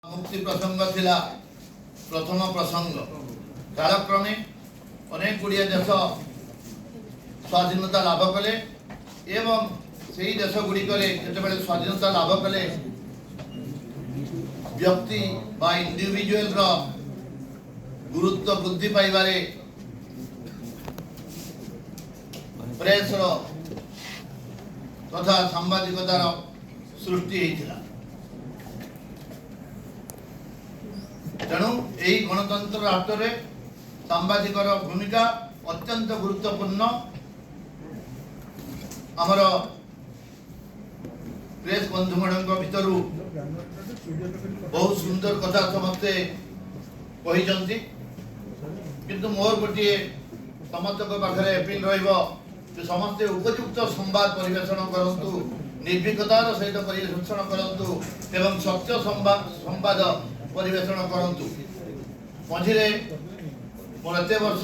मुक्ति प्रसंग थिला प्रथम प्रसंग कालक्रमे अनेक गुड़िया देश स्वाधीनता लाभ कले एवं से देश गुड़िक जो स्वाधीनता लाभ कले व्यक्ति बा इंडिविजुअल गुरुत्व वृद्धि पाइबारे प्रेस तथा सांबादिकतार सृष्टि होता। तेणु यही गणतंत्र राष्ट्र में सांबादिकर भूमिका अत्यंत गुरुत्वपूर्ण। आमर प्रेस बंधुगण भितर बहुत सुंदर कथा समस्ते कही किंतु मोर गोटे समस्त पाखे अपील रही समस्ते उपयुक्त संवाद परिवेषण करंतु निर्भीकतार सहित परिवेषण करंतु एवं सत्य संवाद परिवेषण करंतु। मझिरे मोर एत वर्ष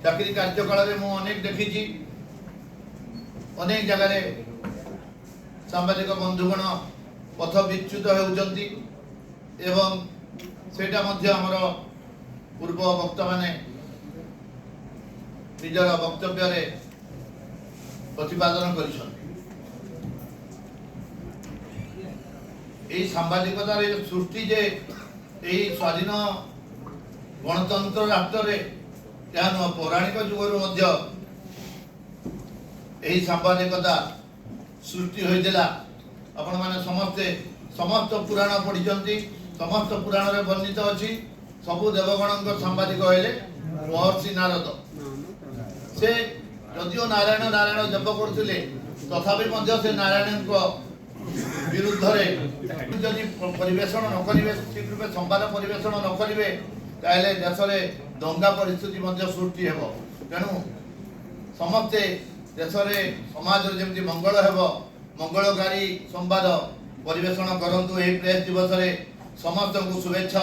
चाकरी कार्यकाल में अनेक देखी अनेक जगह सांबादिक बंधुगण पथ विच्युत होती एवं सेटा मध्य आमर पूर्व वक्ता माने निजर वक्तव्य प्रतिपादन कर सांबादिकतार सृष्टि जे स्वाधीन गणतंत्र राष्ट्र नुह पौराणिक जुगर सांबादिकता सृष्टि होता। आपण माने समस्त पुराण पढ़ी समस्त पुराण में वर्णित अच्छी सबु देवगण सांबादिक हेले महर्षि नारद से जदिओ नारायण नारायण जप करते तथापि से नारायण विरुद्ध जदि परिवेषण न करेंगे ठीक रूप संवाद परिवेषण न करेंगे ताहले देश में दंगा परिस्थिति सृष्टि हो। तेणु समस्ते देश में समाज जमी मंगल हेब मंगलकारी संवाद परिवेषण करंतु। प्रेस दिवस समस्त को शुभेच्छा।